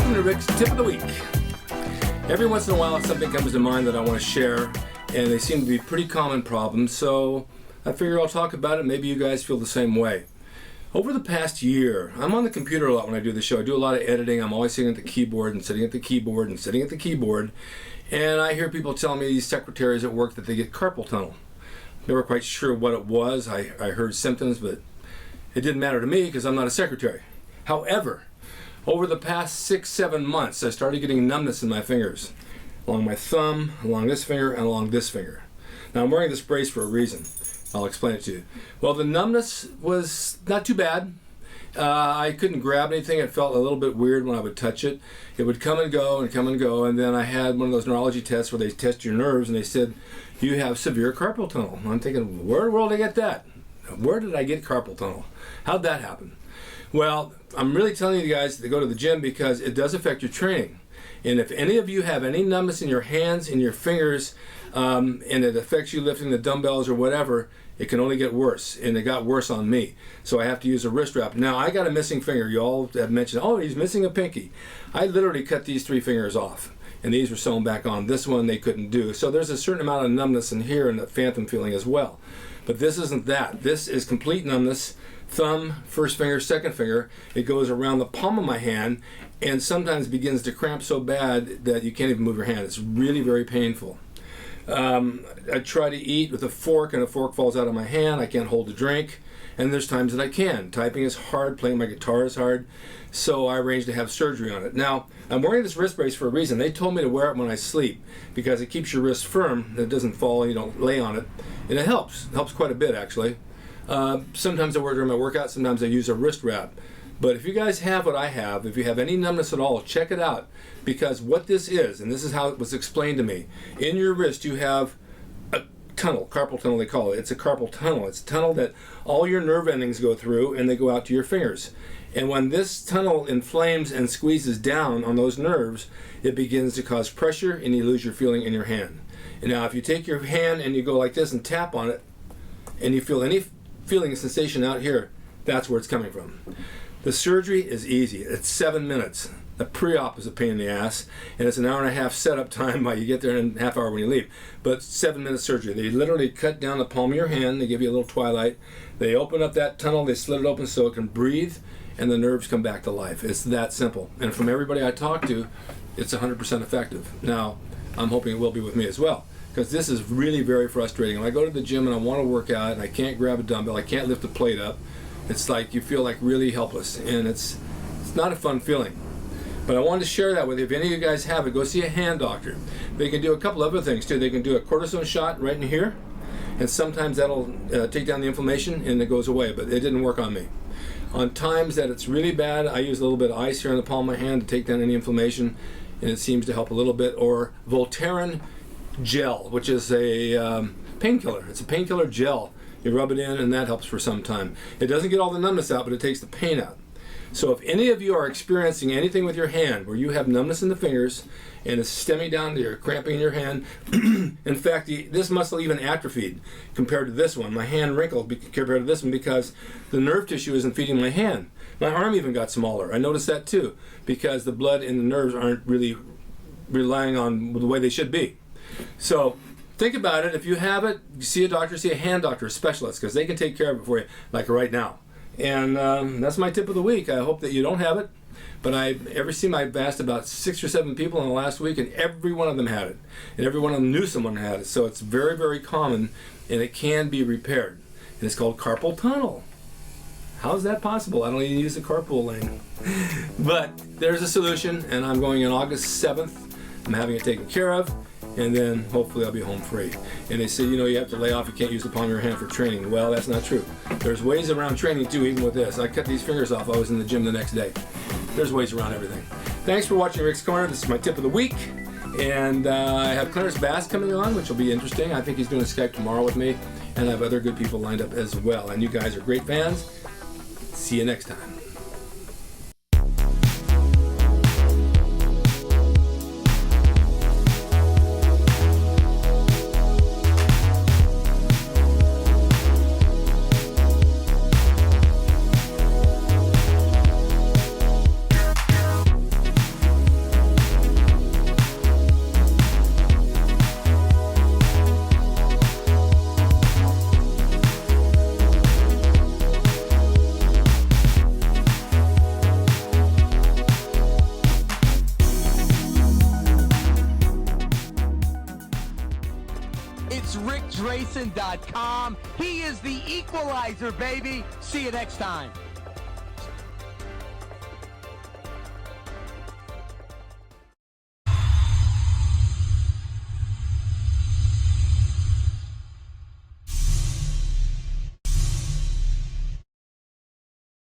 Welcome to Rick's Tip of the Week. Every once in a while something comes to mind that I want to share, and they seem to be pretty common problems, so I figure I'll talk about it. Maybe you guys feel the same way. Over the past year, I'm on the computer a lot when I do the show. I do a lot of editing. I'm always sitting at the keyboard and sitting at the keyboard and sitting at the keyboard, and I hear people telling me, these secretaries at work, that they get carpal tunnel. Never quite sure what it was. I heard symptoms, but it didn't matter to me because I'm not a secretary. However, over the past 6-7 months, I started getting numbness in my fingers, along my thumb, along this finger, and along this finger. Now, I'm wearing this brace for a reason. I'll explain it to you. Well, the numbness was not too bad. I couldn't grab anything. It felt a little bit weird when I would touch it. It would come and go and come and go, and then I had one of those neurology tests where they test your nerves, and they said, you have severe carpal tunnel. And I'm thinking, where in the world did I get that? Where did I get carpal tunnel? How'd that happen? Well, I'm really telling you guys to go to the gym because it does affect your training. And if any of you have any numbness in your hands, in your fingers, and it affects you lifting the dumbbells or whatever, it can only get worse. And it got worse on me. So I have to use a wrist wrap. Now, I got a missing finger. You all have mentioned, oh, he's missing a pinky. I literally cut these 3 fingers off. And these were sewn back on. This one they couldn't do. So there's a certain amount of numbness in here and the phantom feeling as well. But this isn't that. This is complete numbness. Thumb, first finger, second finger. It goes around the palm of my hand and sometimes begins to cramp so bad that you can't even move your hand. It's really very painful. I try to eat with a fork and a fork falls out of my hand. I can't hold a drink. And there's times that I can. Typing is hard, playing my guitar is hard. So I arranged to have surgery on it. Now, I'm wearing this wrist brace for a reason. They told me to wear it when I sleep because it keeps your wrist firm. It doesn't fall, you don't lay on it. And it helps. It helps quite a bit, actually. Sometimes I wear it during my workout. Sometimes I use a wrist wrap. But if you guys have what I have, if you have any numbness at all, check it out. Because what this is, and this is how it was explained to me, in your wrist you have a tunnel, carpal tunnel they call it. It's a carpal tunnel. It's a tunnel that all your nerve endings go through and they go out to your fingers. And when this tunnel inflames and squeezes down on those nerves, it begins to cause pressure and you lose your feeling in your hand. And now if you take your hand and you go like this and tap on it, and you feel any feeling and sensation out here, that's where it's coming from. The surgery is easy. It's 7 minutes. The pre-op is a pain in the ass, and it's an hour and a half setup time while you get there and a half hour when you leave. But 7 minutes surgery. They literally cut down the palm of your hand. They give you a little twilight. They open up that tunnel. They slit it open so it can breathe, and the nerves come back to life. It's that simple. And from everybody I talk to, it's 100% effective. Now, I'm hoping it will be with me as well, because this is really very frustrating. When I go to the gym and I want to work out and I can't grab a dumbbell, I can't lift a plate up, it's like you feel like really helpless, and it's not a fun feeling. But I wanted to share that with you. If any of you guys have it, go see a hand doctor. They can do a couple other things too. They can do a cortisone shot right in here, and sometimes that'll take down the inflammation and it goes away, but it didn't work on me. On times that it's really bad, I use a little bit of ice here on the palm of my hand to take down any inflammation, and it seems to help a little bit. Or Voltaren gel, which is a painkiller. It's a painkiller gel. You rub it in and that helps for some time. It doesn't get all the numbness out, but it takes the pain out. So if any of you are experiencing anything with your hand where you have numbness in the fingers and it's stemming down to your cramping in your hand, in fact, this muscle even atrophied compared to this one. My hand wrinkled compared to this one because the nerve tissue isn't feeding my hand. My arm even got smaller. I noticed that too because the blood and the nerves aren't really relying on the way they should be. So think about it. If you have it, see a doctor, see a hand doctor, a specialist, because they can take care of it for you, like right now. And that's my tip of the week. I hope that you don't have it. But I've asked about 6 or 7 people in the last week, and every one of them had it. And every one of them knew someone had it. So it's very, very common, and it can be repaired. And it's called carpal tunnel. How is that possible? I don't even use the carpool lane. But there's a solution, and I'm going on August 7th. I'm having it taken care of. And then hopefully I'll be home free. And they say, you know, you have to lay off, you can't use the palm of your hand for training. Well, that's not true. There's ways around training too, even with this. I cut these fingers off, I was in the gym the next day. There's ways around everything. Thanks for watching Rick's Corner. This is my tip of the week. And I have Clarence Bass coming on, which will be interesting. I think he's doing a Skype tomorrow with me. And I have other good people lined up as well. And you guys are great fans. See you next time. drasin.com. He is the equalizer, baby. See you next time.